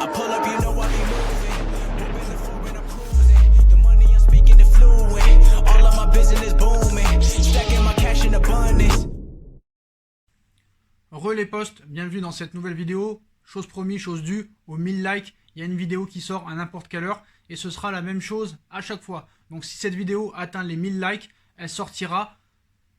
I pull up, you know I be moving. Moving the floor and I'm cruising. The money I'm speaking is fluent. All of my business booming. Stacking my cash in abundance. Re les potes, bienvenue dans cette nouvelle vidéo. Chose promis, chose due, aux 1000 likes, il y a une vidéo qui sort à n'importe quelle heure et ce sera la même chose à chaque fois. Donc si cette vidéo atteint les 1000 likes, elle sortira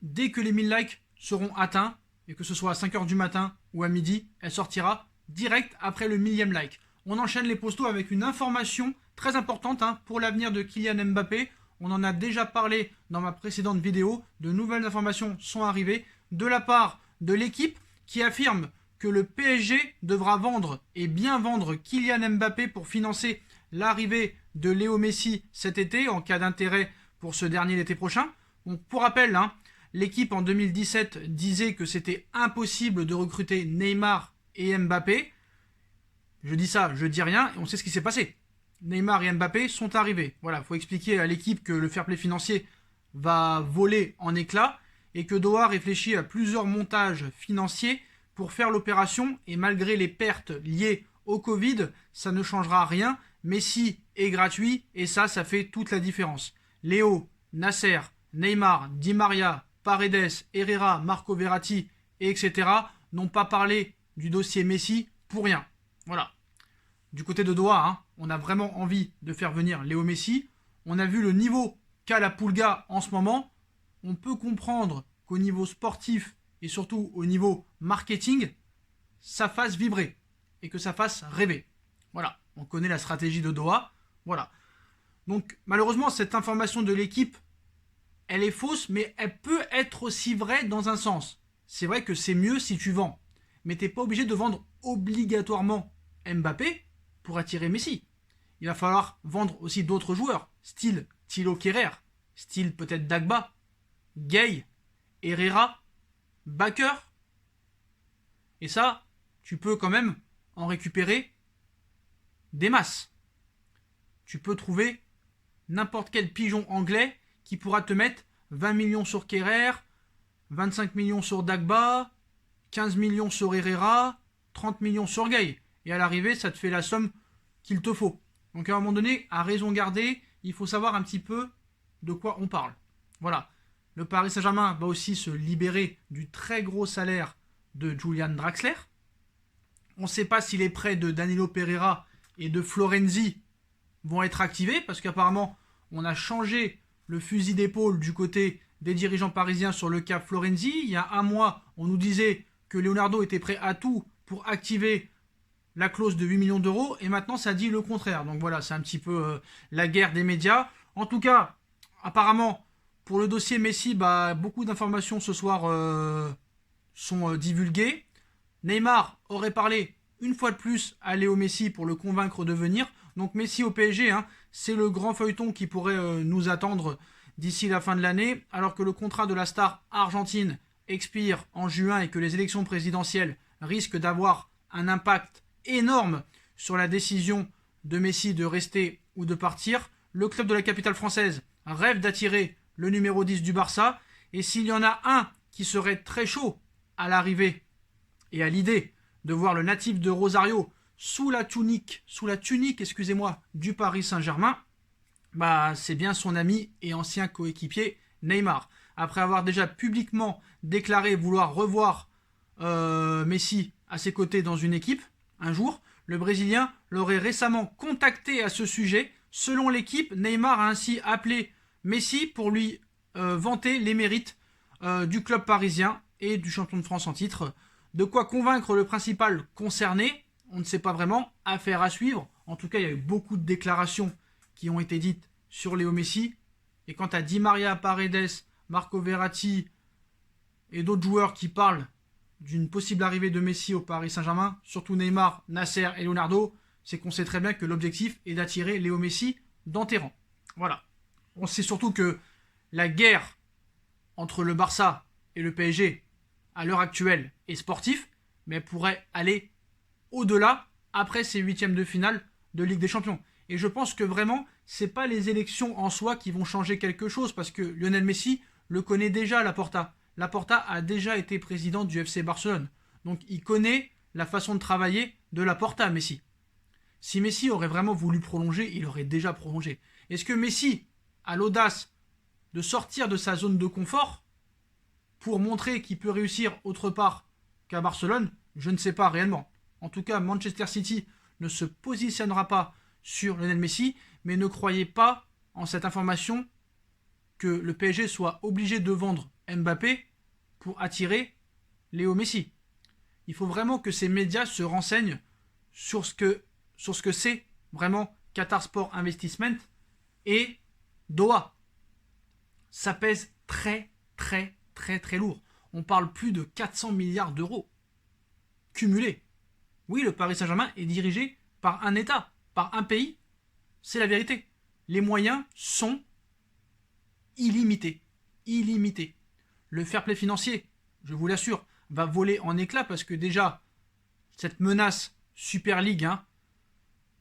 dès que les 1000 likes seront atteints, et que ce soit à 5h du matin ou à midi, elle sortira direct après le 1000e like. On enchaîne les postos avec une information très importante pour l'avenir de Kylian Mbappé. On en a déjà parlé dans ma précédente vidéo. De nouvelles informations sont arrivées de la part de l'équipe qui affirme que le PSG devra vendre et bien vendre Kylian Mbappé pour financer l'arrivée de Léo Messi cet été en cas d'intérêt pour ce dernier l'été prochain. Donc pour rappel, l'équipe en 2017 disait que c'était impossible de recruter Neymar et Mbappé. Je dis ça, je dis rien, et on sait ce qui s'est passé. Neymar et Mbappé sont arrivés. Voilà, il faut expliquer à l'équipe que le fair play financier va voler en éclats et que Doha réfléchit à plusieurs montages financiers pour faire l'opération, et malgré les pertes liées au Covid, ça ne changera rien. Messi est gratuit et ça fait toute la différence. Léo, Nasser, Neymar, Di Maria, Paredes, Herrera, Marco Verratti, etc. n'ont pas parlé du dossier Messi pour rien. Voilà. Du côté de Doha, on a vraiment envie de faire venir Léo Messi. On a vu le niveau qu'a la Pulga en ce moment. On peut comprendre qu'au niveau sportif et surtout au niveau marketing, ça fasse vibrer et que ça fasse rêver. Voilà, on connaît la stratégie de Doha. Voilà. Donc malheureusement, cette information de l'équipe, elle est fausse, mais elle peut être aussi vraie dans un sens. C'est vrai que c'est mieux si tu vends, mais tu n'es pas obligé de vendre obligatoirement Mbappé pour attirer Messi. Il va falloir vendre aussi d'autres joueurs, style Thilo Kehrer, style peut-être Dagba, Gay, Herrera, Bakker. Et ça, tu peux quand même en récupérer des masses. Tu peux trouver n'importe quel pigeon anglais qui pourra te mettre 20 millions sur Kehrer, 25 millions sur Dagba, 15 millions sur Herrera, 30 millions sur Gay. Et à l'arrivée, ça te fait la somme qu'il te faut. Donc à un moment donné, à raison garder, il faut savoir un petit peu de quoi on parle. Voilà. Le Paris Saint-Germain va aussi se libérer du très gros salaire de Julian Draxler. On ne sait pas si les prêts de Danilo Pereira et de Florenzi vont être activés, parce qu'apparemment, on a changé le fusil d'épaule du côté des dirigeants parisiens sur le cas Florenzi. Il y a un mois, on nous disait que Leonardo était prêt à tout pour activer la clause de 8 millions d'euros, et maintenant ça dit le contraire. Donc voilà, c'est un petit peu la guerre des médias. En tout cas, apparemment, pour le dossier Messi, beaucoup d'informations ce soir sont divulguées. Neymar aurait parlé une fois de plus à Léo Messi pour le convaincre de venir. Donc Messi au PSG, c'est le grand feuilleton qui pourrait nous attendre d'ici la fin de l'année, alors que le contrat de la star argentine expire en juin et que les élections présidentielles risquent d'avoir un impact énorme sur la décision de Messi de rester ou de partir. Le club de la capitale française rêve d'attirer le numéro 10 du Barça, et s'il y en a un qui serait très chaud à l'arrivée et à l'idée de voir le natif de Rosario sous la tunique, du Paris Saint-Germain, c'est bien son ami et ancien coéquipier Neymar. Après avoir déjà publiquement déclaré vouloir revoir Messi à ses côtés dans une équipe, un jour, le Brésilien l'aurait récemment contacté à ce sujet. Selon l'équipe, Neymar a ainsi appelé Messi pour lui vanter les mérites du club parisien et du champion de France en titre. De quoi convaincre le principal concerné, on ne sait pas vraiment, affaire à suivre. En tout cas, il y a eu beaucoup de déclarations qui ont été dites sur Léo Messi. Et quant à Di Maria, Paredes, Marco Verratti et d'autres joueurs qui parlent d'une possible arrivée de Messi au Paris Saint-Germain, surtout Neymar, Nasser et Leonardo, c'est qu'on sait très bien que l'objectif est d'attirer Léo Messi dans tes rangs. Voilà. On sait surtout que la guerre entre le Barça et le PSG, à l'heure actuelle, est sportive, mais elle pourrait aller au-delà après ces huitièmes de finale de Ligue des Champions. Et je pense que vraiment, c'est pas les élections en soi qui vont changer quelque chose, parce que Lionel Messi le connaît déjà, Laporta. Laporta a déjà été président du FC Barcelone. Donc il connaît la façon de travailler de Laporta, Messi. Si Messi aurait vraiment voulu prolonger, il aurait déjà prolongé. Est-ce que Messi a l'audace de sortir de sa zone de confort pour montrer qu'il peut réussir autre part qu'à Barcelone? Je ne sais pas réellement. En tout cas, Manchester City ne se positionnera pas sur Lionel Messi, mais ne croyez pas en cette information que le PSG soit obligé de vendre Mbappé pour attirer Léo Messi. Il faut vraiment que ces médias se renseignent sur ce que c'est vraiment Qatar Sport Investment et Doha. Ça pèse très lourd. On parle plus de 400 milliards d'euros cumulés. Oui, le Paris Saint-Germain est dirigé par un État, par un pays. C'est la vérité. Les moyens sont illimités. Illimités. Le fair play financier, je vous l'assure, va voler en éclats parce que déjà, cette menace Super League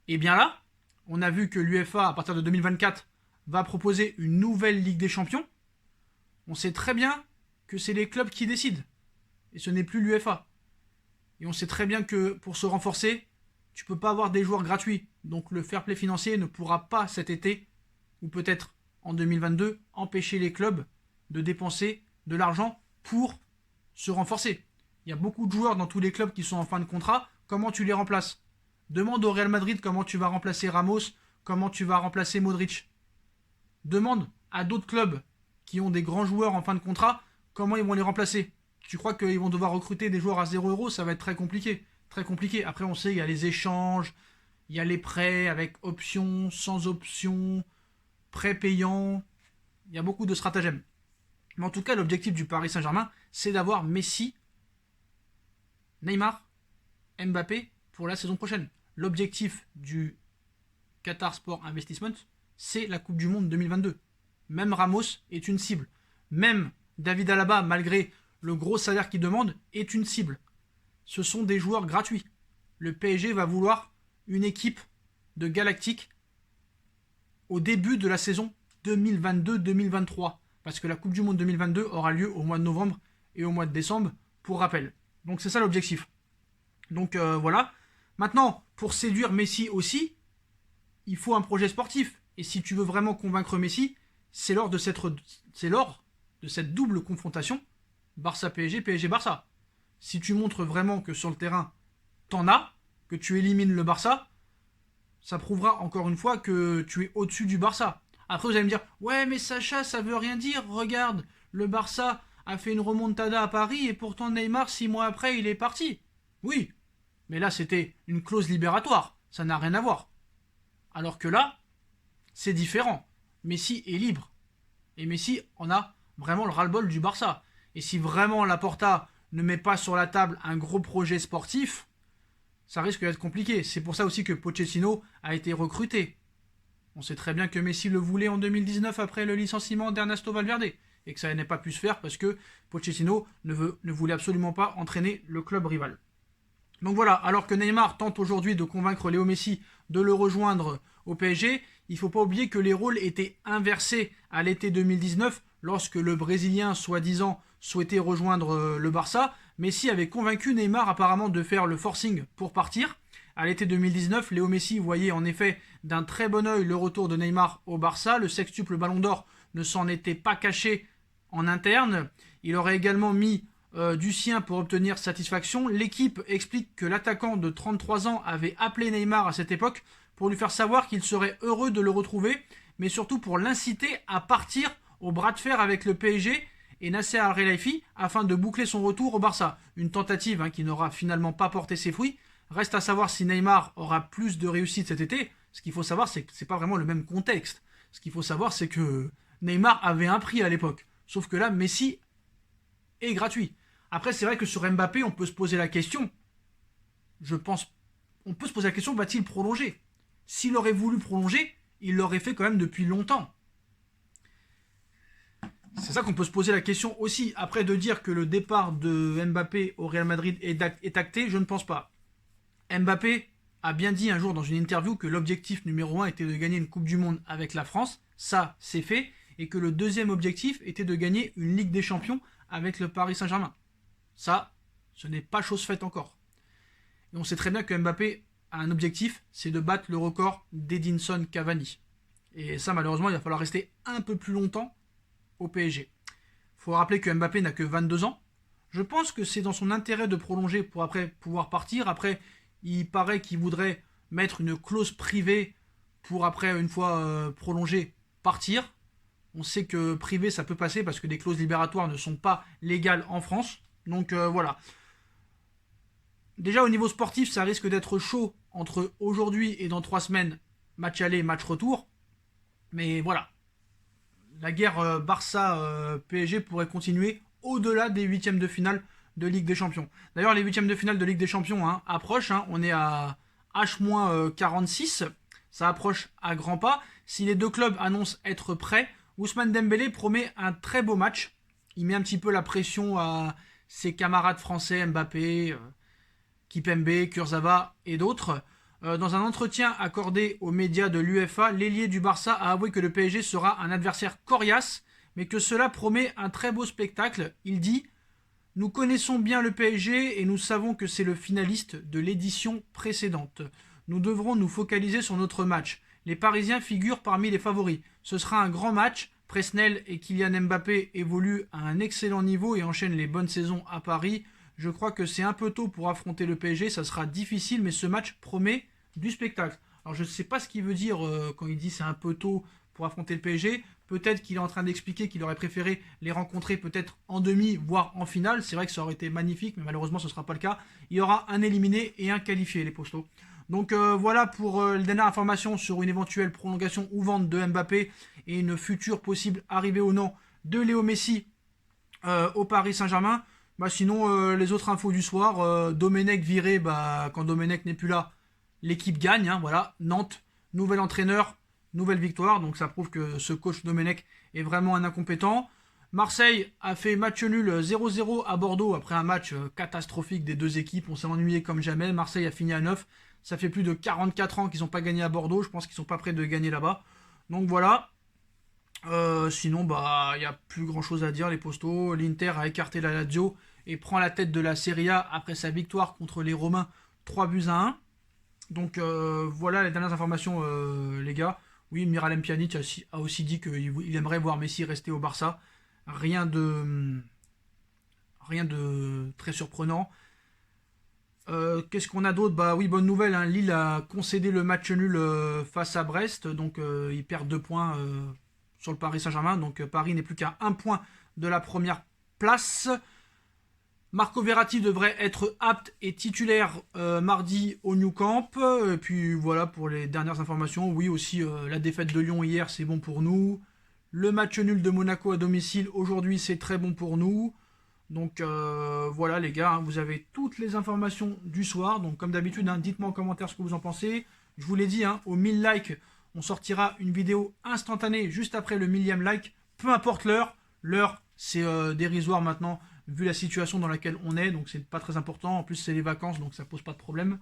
est bien là. On a vu que l'UEFA, à partir de 2024, va proposer une nouvelle Ligue des Champions. On sait très bien que c'est les clubs qui décident. Et ce n'est plus l'UEFA. Et on sait très bien que pour se renforcer, tu ne peux pas avoir des joueurs gratuits. Donc le fair play financier ne pourra pas cet été, ou peut-être en 2022, empêcher les clubs de dépenser de l'argent pour se renforcer. Il y a beaucoup de joueurs dans tous les clubs qui sont en fin de contrat. Comment tu les remplaces? Demande au Real Madrid comment tu vas remplacer Ramos, comment tu vas remplacer Modric. Demande à d'autres clubs qui ont des grands joueurs en fin de contrat comment ils vont les remplacer. Tu crois qu'ils vont devoir recruter des joueurs à 0 €? Ça va être très compliqué. Très compliqué. Après, on sait, il y a les échanges, il y a les prêts avec options, sans options, prêts payants. Il y a beaucoup de stratagèmes. Mais en tout cas, l'objectif du Paris Saint-Germain, c'est d'avoir Messi, Neymar, Mbappé pour la saison prochaine. L'objectif du Qatar Sport Investment, c'est la Coupe du Monde 2022. Même Ramos est une cible. Même David Alaba, malgré le gros salaire qu'il demande, est une cible. Ce sont des joueurs gratuits. Le PSG va vouloir une équipe de Galactique au début de la saison 2022-2023. Parce que la Coupe du Monde 2022 aura lieu au mois de novembre et au mois de décembre, pour rappel. Donc c'est ça l'objectif. Donc voilà. Maintenant, pour séduire Messi aussi, il faut un projet sportif. Et si tu veux vraiment convaincre Messi, c'est lors de cette double confrontation Barça-PSG, PSG-Barça. Si tu montres vraiment que sur le terrain, t'en as, que tu élimines le Barça, ça prouvera encore une fois que tu es au-dessus du Barça. Après, vous allez me dire, ouais, mais Sacha, ça veut rien dire. Regarde, le Barça a fait une remontada à Paris et pourtant Neymar, 6 mois après, il est parti. Oui, mais là, c'était une clause libératoire. Ça n'a rien à voir. Alors que là, c'est différent. Messi est libre. Et Messi en a vraiment le ras-le-bol du Barça. Et si vraiment Laporta ne met pas sur la table un gros projet sportif, ça risque d'être compliqué. C'est pour ça aussi que Pochettino a été recruté. On sait très bien que Messi le voulait en 2019 après le licenciement d'Ernesto Valverde. Et que ça n'ait pas pu se faire parce que Pochettino ne voulait absolument pas entraîner le club rival. Donc voilà, alors que Neymar tente aujourd'hui de convaincre Léo Messi de le rejoindre au PSG, il ne faut pas oublier que les rôles étaient inversés à l'été 2019 lorsque le Brésilien, soi-disant, souhaitait rejoindre le Barça. Messi avait convaincu Neymar apparemment de faire le forcing pour partir. À l'été 2019, Léo Messi voyait en effet d'un très bon œil le retour de Neymar au Barça. Le sextuple Ballon d'Or ne s'en était pas caché en interne. Il aurait également mis du sien pour obtenir satisfaction. L'équipe explique que l'attaquant de 33 ans avait appelé Neymar à cette époque pour lui faire savoir qu'il serait heureux de le retrouver, mais surtout pour l'inciter à partir au bras de fer avec le PSG et Nasser Al-Khelaifi afin de boucler son retour au Barça. Une tentative qui n'aura finalement pas porté ses fruits. Reste à savoir si Neymar aura plus de réussite cet été. Ce qu'il faut savoir, c'est que ce n'est pas vraiment le même contexte. Ce qu'il faut savoir, c'est que Neymar avait un prix à l'époque. Sauf que là, Messi est gratuit. Après, c'est vrai que sur Mbappé, on peut se poser la question. On peut se poser la question, va-t-il prolonger? S'il aurait voulu prolonger, il l'aurait fait quand même depuis longtemps. C'est ça qu'on peut se poser la question aussi. Après, de dire que le départ de Mbappé au Real Madrid est acté, je ne pense pas. Mbappé a bien dit un jour dans une interview que l'objectif numéro 1 était de gagner une Coupe du Monde avec la France. Ça, c'est fait. Et que le deuxième objectif était de gagner une Ligue des Champions avec le Paris Saint-Germain. Ça, ce n'est pas chose faite encore. Et on sait très bien que Mbappé a un objectif, c'est de battre le record d'Edinson Cavani. Et ça, malheureusement, il va falloir rester un peu plus longtemps au PSG. Il faut rappeler que Mbappé n'a que 22 ans. Je pense que c'est dans son intérêt de prolonger pour après pouvoir partir. Après, il paraît qu'il voudrait mettre une clause privée pour après, une fois prolongé, partir. On sait que privé, ça peut passer parce que des clauses libératoires ne sont pas légales en France. Donc voilà. Déjà au niveau sportif, ça risque d'être chaud entre aujourd'hui et dans 3 semaines, match aller, match retour. Mais voilà, la guerre Barça-PSG pourrait continuer au-delà des huitièmes de finale de Ligue des Champions. D'ailleurs, les huitièmes de finale de Ligue des Champions approchent. On est à H-46. Ça approche à grands pas. Si les deux clubs annoncent être prêts, Ousmane Dembélé promet un très beau match. Il met un petit peu la pression à ses camarades français, Mbappé, Kipembe, Kurzawa et d'autres. Dans un entretien accordé aux médias de l'UEFA, l'ailier du Barça a avoué que le PSG sera un adversaire coriace, mais que cela promet un très beau spectacle. Il dit « Nous connaissons bien le PSG et nous savons que c'est le finaliste de l'édition précédente. Nous devrons nous focaliser sur notre match. Les Parisiens figurent parmi les favoris. Ce sera un grand match. Presnel et Kylian Mbappé évoluent à un excellent niveau et enchaînent les bonnes saisons à Paris. Je crois que c'est un peu tôt pour affronter le PSG, ça sera difficile, mais ce match promet du spectacle. » Alors je ne sais pas ce qu'il veut dire quand il dit c'est un peu tôt pour affronter le PSG. Peut-être qu'il est en train d'expliquer qu'il aurait préféré les rencontrer peut-être en demi, voire en finale. C'est vrai que ça aurait été magnifique, mais malheureusement ce ne sera pas le cas. Il y aura un éliminé et un qualifié, les postos. Donc voilà pour les dernières informations sur une éventuelle prolongation ou vente de Mbappé et une future possible arrivée ou non de Léo Messi au Paris Saint-Germain. Sinon, les autres infos du soir, Domenech viré, quand Domenech n'est plus là, l'équipe gagne. Voilà, Nantes, nouvel entraîneur, nouvelle victoire. Donc ça prouve que ce coach Domenech est vraiment un incompétent. Marseille a fait match nul 0-0 à Bordeaux après un match catastrophique des deux équipes. On s'est ennuyé comme jamais. Marseille a fini à 9. Ça fait plus de 44 ans qu'ils n'ont pas gagné à Bordeaux. Je pense qu'ils ne sont pas prêts de gagner là-bas. Donc voilà. Sinon, il n'y a plus grand-chose à dire, les postos. L'Inter a écarté la Lazio et prend la tête de la Serie A après sa victoire contre les Romains 3-1. Donc voilà les dernières informations, les gars. Oui, Miralem Pjanic a aussi dit qu'il aimerait voir Messi rester au Barça. Rien de très surprenant. Qu'est-ce qu'on a d'autre? Oui, bonne nouvelle, Lille a concédé le match nul face à Brest. Donc ils perdent 2 points sur le Paris Saint-Germain. Donc Paris n'est plus qu'à 1 point de la première place. Marco Verratti devrait être apte et titulaire mardi au Nou Camp. Et puis voilà pour les dernières informations. Oui, aussi la défaite de Lyon hier, c'est bon pour nous. Le match nul de Monaco à domicile aujourd'hui, c'est très bon pour nous. Donc voilà les gars, vous avez toutes les informations du soir. Donc comme d'habitude, dites-moi en commentaire ce que vous en pensez. Je vous l'ai dit, aux 1000 likes, on sortira une vidéo instantanée juste après le 1000e like. Peu importe l'heure. L'heure, c'est dérisoire maintenant, vu la situation dans laquelle on est. Donc c'est pas très important. En plus, c'est les vacances, donc ça pose pas de problème.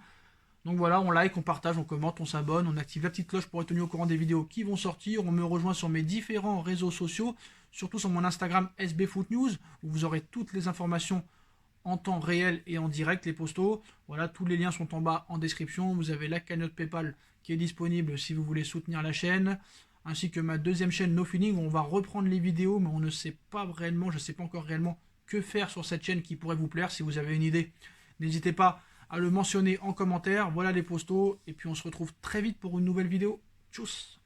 Donc voilà, on like, on partage, on commente, on s'abonne, on active la petite cloche pour être tenu au courant des vidéos qui vont sortir. On me rejoint sur mes différents réseaux sociaux, surtout sur mon Instagram SBFootNews, où vous aurez toutes les informations en temps réel et en direct, les postos. Voilà, tous les liens sont en bas en description. Vous avez la cagnotte PayPal qui est disponible si vous voulez soutenir la chaîne, ainsi que ma deuxième chaîne No Feeling, où on va reprendre les vidéos, mais on ne sait pas réellement, je ne sais pas encore réellement que faire sur cette chaîne qui pourrait vous plaire. Si vous avez une idée, n'hésitez pas à le mentionner en commentaire. Voilà les postos, et puis on se retrouve très vite pour une nouvelle vidéo. Tchuss!